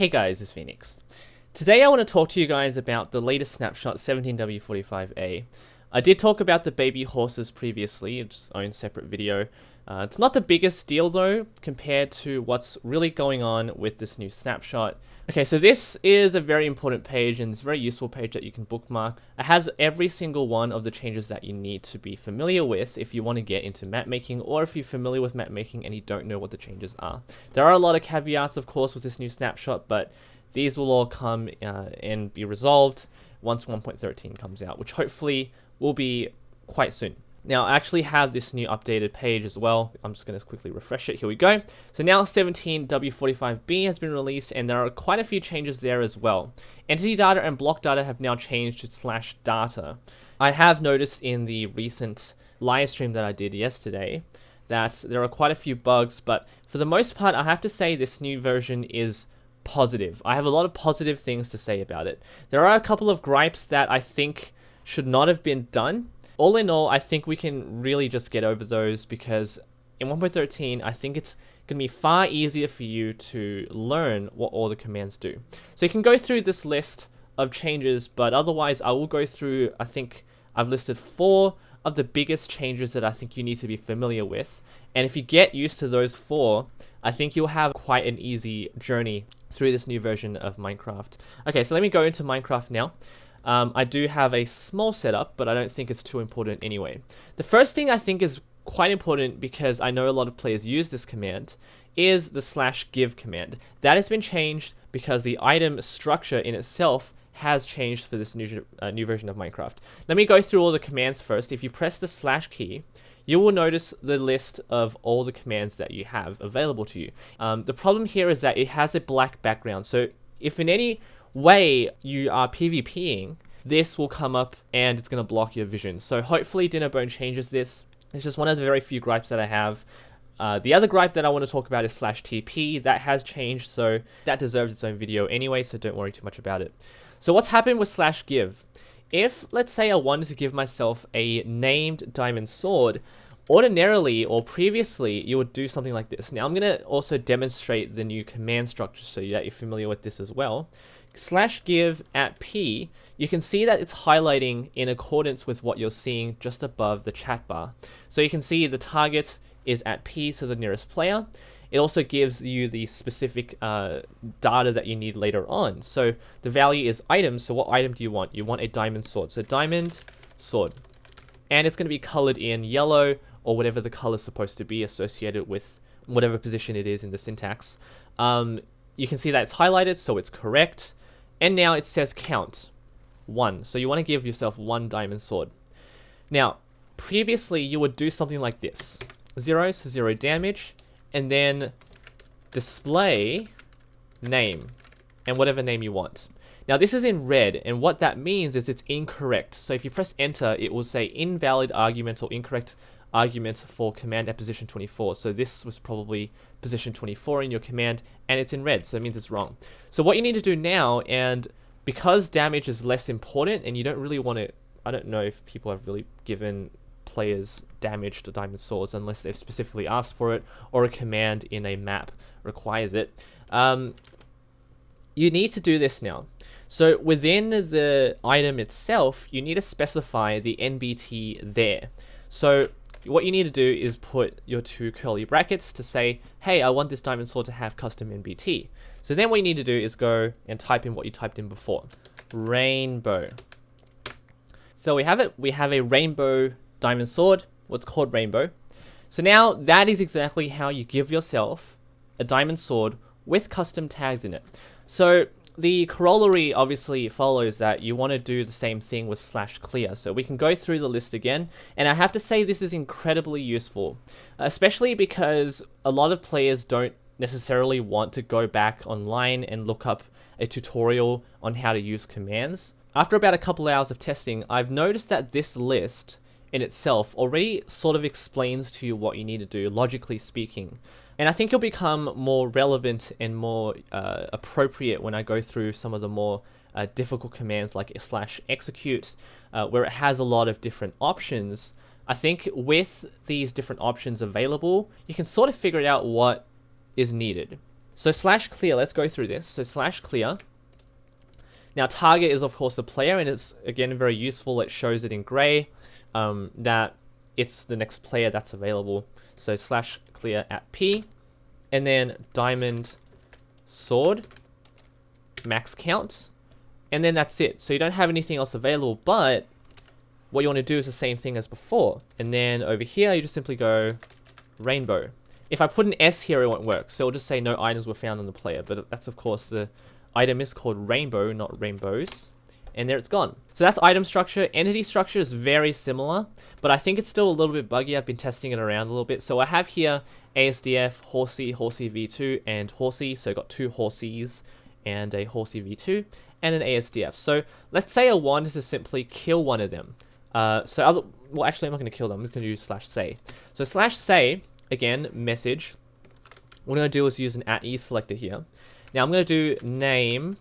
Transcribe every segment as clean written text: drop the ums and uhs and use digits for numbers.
Hey guys, it's Phoenix. Today I want to talk to you guys about the latest snapshot 17W45A. I did talk about the baby horses previously, it's its own separate video. It's not the biggest deal though, compared to what's really going on with this new snapshot. Okay, so this is a very important page and it's a very useful page that you can bookmark. It has every single one of the changes that you need to be familiar with if you want to get into map making, or if you're familiar with map making and you don't know what the changes are. There are a lot of caveats, of course, with this new snapshot, but these will all come and be resolved once 1.13 comes out, which hopefully will be quite soon. Now, I actually have this new updated page as well. I'm just going to quickly refresh it. Here we go. So now 17W45B has been released, and there are quite a few changes there as well. Entity data and block data have now changed to /data. I have noticed in the recent live stream that I did yesterday that there are quite a few bugs, but for the most part, I have to say this new version is positive. I have a lot of positive things to say about it. There are a couple of gripes that I think should not have been done. All in all, I think we can really just get over those, because in 1.13, I think it's going to be far easier for you to learn what all the commands do. So you can go through this list of changes, but otherwise I will go through, I think I've listed 4 of the biggest changes that I think you need to be familiar with. And if you get used to those 4, I think you'll have quite an easy journey through this new version of Minecraft. Okay, so let me go into Minecraft now. I do have a small setup, but I don't think it's too important anyway. The first thing I think is quite important, because I know a lot of players use this command, is the /give command. That has been changed because the item structure in itself has changed for this new version of Minecraft. Let me go through all the commands first. If you press the / key, you will notice the list of all the commands that you have available to you. The problem here is that it has a black background, so if in any way you are PvPing, this will come up and it's going to block your vision. So hopefully Dinnerbone changes this. It's just one of the very few gripes that I have. The other gripe that I want to talk about is /TP. That has changed, so that deserves its own video anyway, so don't worry too much about it. So what's happened with /give? If, let's say, I wanted to give myself a named diamond sword, ordinarily or previously you would do something like this. Now I'm going to also demonstrate the new command structure so that you're familiar with this as well. /give at P, you can see that it's highlighting in accordance with what you're seeing just above the chat bar. So you can see the target is at P, so the nearest player. It also gives you the specific data that you need later on. So the value is items, so what item do you want? You want a diamond sword, so diamond sword. And it's going to be colored in yellow, or whatever the color is supposed to be associated with whatever position it is in the syntax. You can see that it's highlighted, so it's correct. And now it says count 1. So you want to give yourself 1 diamond sword. Now, previously you would do something like this. 0, so 0 damage, and then display name, and whatever name you want. Now this is in red, and what that means is it's incorrect. So if you press enter, it will say invalid argument or incorrect argument for command at position 24. So this was probably position 24 in your command, and it's in red, so it means it's wrong. So what you need to do now, and because damage is less important and you don't really want to, I don't know if people have really given players damaged diamond swords unless they've specifically asked for it, or a command in a map requires it. You need to do this now. So within the item itself, you need to specify the NBT there. So what you need to do is put your 2 curly brackets to say, hey, I want this diamond sword to have custom NBT. So then what you need to do is go and type in what you typed in before. Rainbow. So we have it. We have a rainbow diamond sword, what's called rainbow. So now that is exactly how you give yourself a diamond sword with custom tags in it. So the corollary obviously follows that you want to do the same thing with /clear. So we can go through the list again, and I have to say this is incredibly useful, especially because a lot of players don't necessarily want to go back online and look up a tutorial on how to use commands. After about a couple hours of testing, I've noticed that this list in itself already sort of explains to you what you need to do, logically speaking. And I think it'll become more relevant and more appropriate when I go through some of the more difficult commands like /execute, where it has a lot of different options. I think with these different options available, you can sort of figure out what is needed. So slash clear, let's go through this. So slash clear. Now target is of course the player, and it's again very useful. It shows it in gray that it's the next player that's available. So slash clear at P, and then diamond sword, max count, and then that's it. So you don't have anything else available, but what you want to do is the same thing as before. And then over here, you just simply go rainbow. If I put an S here, it won't work. So it'll just say no items were found on the player. But that's, of course, the item is called rainbow, not rainbows. And there it's gone. So that's item structure. Entity structure is very similar, but I think it's still a little bit buggy. I've been testing it around a little bit. So I have here ASDF, Horsey, Horsey V2, and Horsey. So I got 2 Horseys and a Horsey V2 and an ASDF. So let's say I wanted to simply kill one of them. Well, actually, I'm not going to kill them. I'm just going to use slash say. So slash say, again, message. What I'm going to do is use an @e selector here. Now I'm going to do name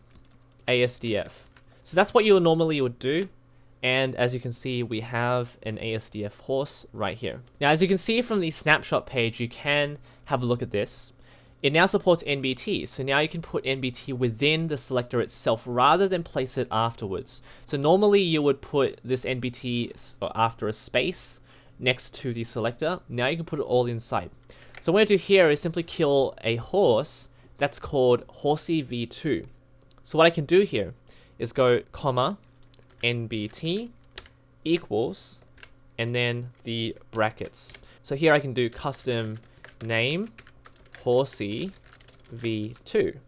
ASDF. So that's what you normally would do. And as you can see, we have an ASDF horse right here. Now, as you can see from the snapshot page, you can have a look at this. It now supports NBT, so now you can put NBT within the selector itself rather than place it afterwards. So normally you would put this NBT after a space next to the selector. Now you can put it all inside. So what I do here is simply kill a horse that's called Horsey V2. So what I can do here is go comma NBT equals and then the brackets. So here I can do custom name Horsey V2. And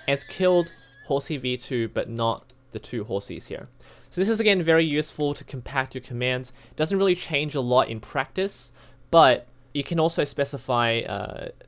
it's killed Horsey V2, but not the 2 Horseys here. So this is again very useful to compact your commands. It doesn't really change a lot in practice, but you can also specify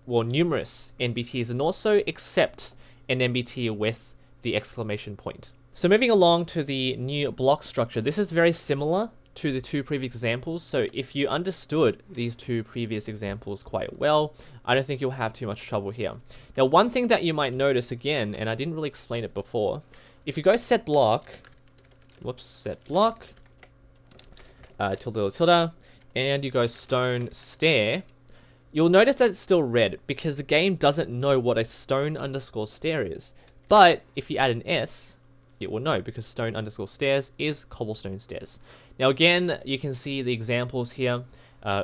numerous NBTs and also accept an NBT with the exclamation point. So moving along to the new block structure, this is very similar to the 2 previous examples. So if you understood these 2 previous examples quite well, I don't think you'll have too much trouble here. Now, one thing that you might notice again, and I didn't really explain it before, if you go set block, tilde, and you go stone stair, you'll notice that it's still red because the game doesn't know what a stone underscore stair is. But if you add an S, it will know because stone underscore stairs is cobblestone stairs. Now again, you can see the examples here.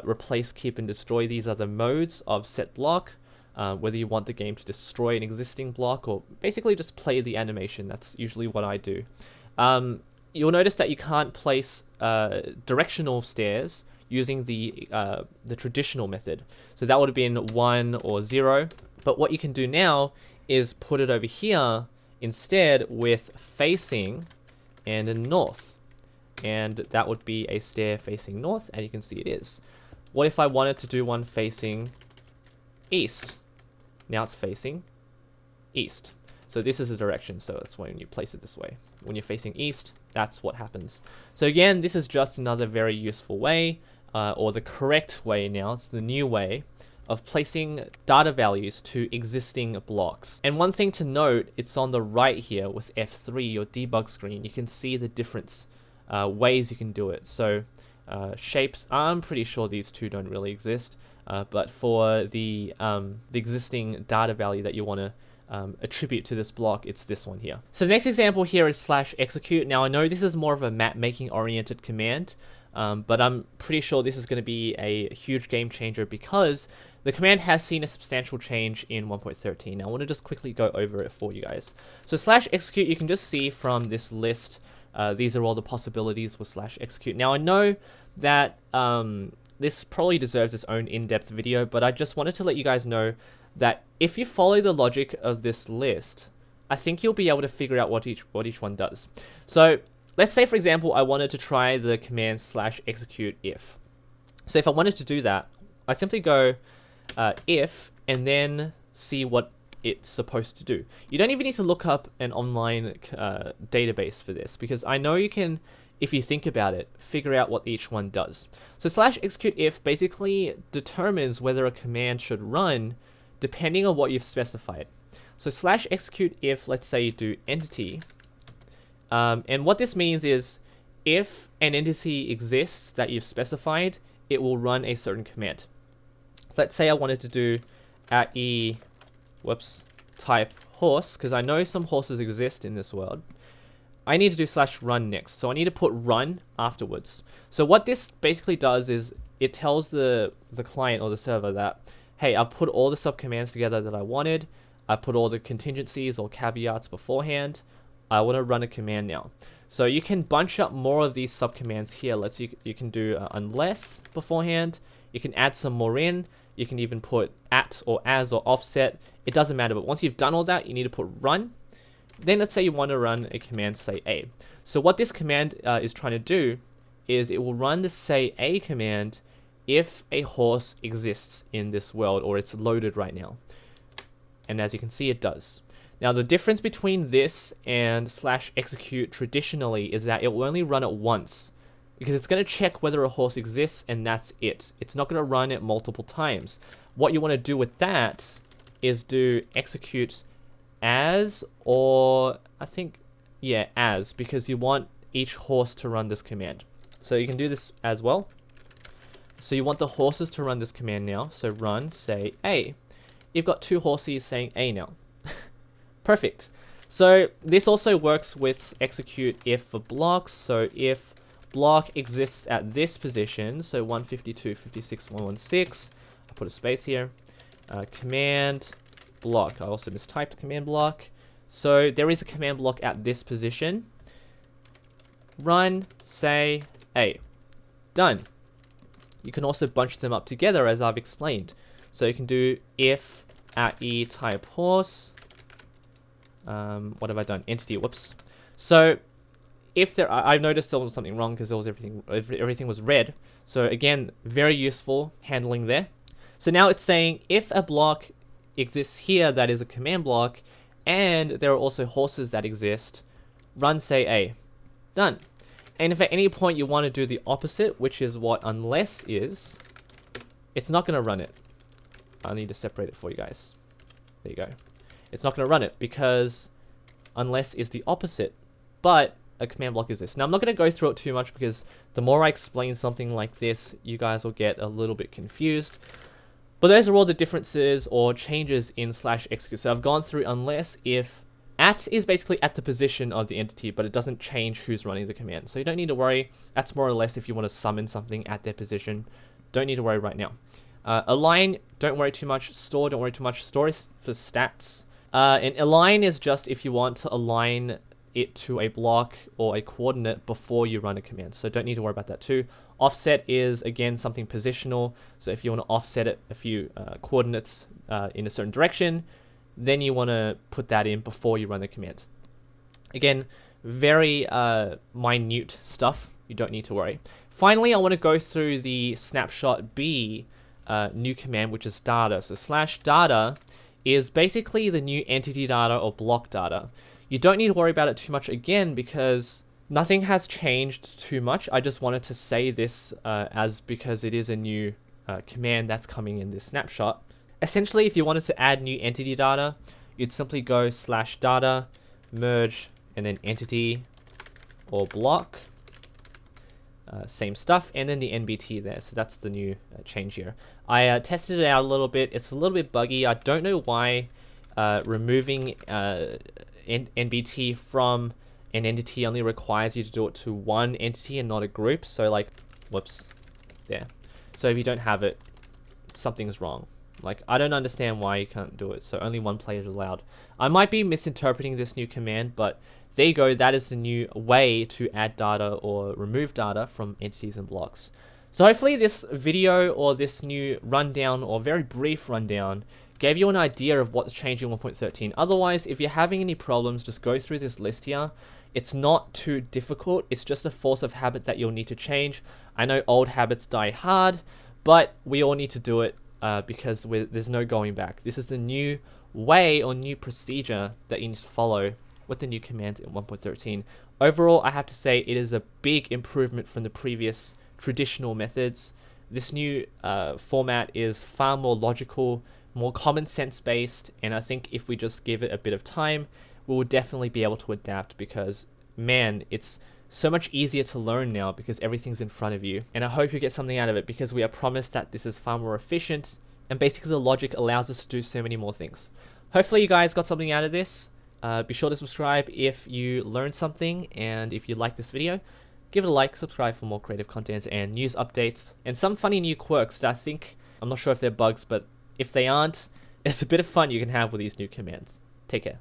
Replace, keep, and destroy. These are the modes of set block. Whether you want the game to destroy an existing block or basically just play the animation. That's usually what I do. You'll notice that you can't place directional stairs using the traditional method. So that would have been 1 or 0. But what you can do now is put it over here instead with facing and a north. And that would be a stair facing north, and you can see it is. What if I wanted to do one facing east? Now it's facing east. So this is the direction, so that's when you place it this way. When you're facing east, that's what happens. So again, this is just another very useful way, or the correct way now, it's the new way, of placing data values to existing blocks. And one thing to note, it's on the right here with F3, your debug screen. You can see the different ways you can do it. So shapes, I'm pretty sure these 2 don't really exist, but for the existing data value that you want to attribute to this block, it's this one here. So the next example here is /execute. Now I know this is more of a map making oriented command, but I'm pretty sure this is going to be a huge game changer because the command has seen a substantial change in 1.13. Now I want to just quickly go over it for you guys. So /execute, you can just see from this list, these are all the possibilities with /execute. Now I know that this probably deserves its own in-depth video, but I just wanted to let you guys know that if you follow the logic of this list, I think you'll be able to figure out what each one does. So let's say, for example, I wanted to try the command /execute if. So if I wanted to do that, I simply go if and then see what it's supposed to do. You don't even need to look up an online database for this, because I know you can, if you think about it, figure out what each one does. So /execute if basically determines whether a command should run depending on what you've specified. So /execute if, let's say you do entity, and what this means is if an entity exists that you've specified, it will run a certain command. Let's say I wanted to do @e whoops, type horse, because I know some horses exist in this world. I need to do /run next. So I need to put run afterwards. So what this basically does is it tells the client or the server that, hey, I've put all the subcommands together that I wanted. I put all the contingencies or caveats beforehand. I want to run a command now. So you can bunch up more of these subcommands here. You can do unless beforehand. You can add some more in. You can even put at or as or offset. It doesn't matter. But once you've done all that, you need to put run. Then let's say you want to run a command, say a. So what this command is trying to do is it will run the say a command if a horse exists in this world or it's loaded right now. And as you can see, it does. Now the difference between this and /execute traditionally is that it will only run it once, because it's going to check whether a horse exists and that's it. It's not going to run it multiple times. What you want to do with that is do execute as, or I think, yeah, as, because you want each horse to run this command. So you can do this as well. So you want the horses to run this command now. So run, say a. You've got two horses saying a now. Perfect. So this also works with execute if for blocks. So if block exists at this position, so 152, 56, 116, I'll put a space here. Command block. I also mistyped command block. So there is a command block at this position. Run, say a. Done. You can also bunch them up together as I've explained. So you can do if at e type horse. What have I done? Entity, whoops. So if there, I've noticed there was something wrong because there was everything was red. So again, very useful handling there. So now it's saying if a block exists here that is a command block, and there are also horses that exist, run say a. Done. And if at any point you want to do the opposite, which is what unless is, it's not going to run it. I need to separate it for you guys. There you go. It's not going to run it because unless is the opposite, but a command block is this. Now I'm not going to go through it too much because the more I explain something like this, you guys will get a little bit confused. But those are all the differences or changes in /execute. So I've gone through unless, if. At is basically at the position of the entity, but it doesn't change who's running the command. So you don't need to worry. That's more or less if you want to summon something at their position. Don't need to worry right now. Align, don't worry too much. Store, don't worry too much. Store is for stats. And align is just if you want to align it to a block or a coordinate before you run a command. So don't need to worry about that too. Offset is, again, something positional. So if you want to offset it a few coordinates in a certain direction, then you want to put that in before you run the command. Again, very minute stuff. You don't need to worry. Finally, I want to go through the snapshot B new command, which is data. So /data is basically the new entity data or block data. You don't need to worry about it too much again because nothing has changed too much. I just wanted to say this because it is a new command that's coming in this snapshot. Essentially, if you wanted to add new entity data, you'd simply go /data, merge, and then entity or block. Same stuff, and then the NBT there. So that's the new change here. I tested it out a little bit. It's a little bit buggy. I don't know why removing NBT from an entity only requires you to do it to one entity and not a group. So like, whoops, there. So if you don't have it, something's wrong. Like, I don't understand why you can't do it. So only one player is allowed. I might be misinterpreting this new command, but there you go. That is the new way to add data or remove data from entities and blocks. So hopefully this video or this new rundown or very brief rundown gave you an idea of what's changing in 1.13. Otherwise, if you're having any problems, just go through this list here. It's not too difficult. It's just a force of habit that you'll need to change. I know old habits die hard, but we all need to do it because there's no going back. This is the new way or new procedure that you need to follow with the new commands in 1.13. Overall, I have to say it is a big improvement from the previous traditional methods. This new format is far more logical, more common sense based, and I think if we just give it a bit of time, we will definitely be able to adapt because, man, it's so much easier to learn now because everything's in front of you. And I hope you get something out of it because we are promised that this is far more efficient and basically the logic allows us to do so many more things. hopefully you guys got something out of this. Be sure to subscribe if you learned something, and if you like this video, give it a like, subscribe for more creative content and news updates, and some funny new quirks that I think, I'm not sure if they're bugs, but if they aren't, it's a bit of fun you can have with these new commands. Take care.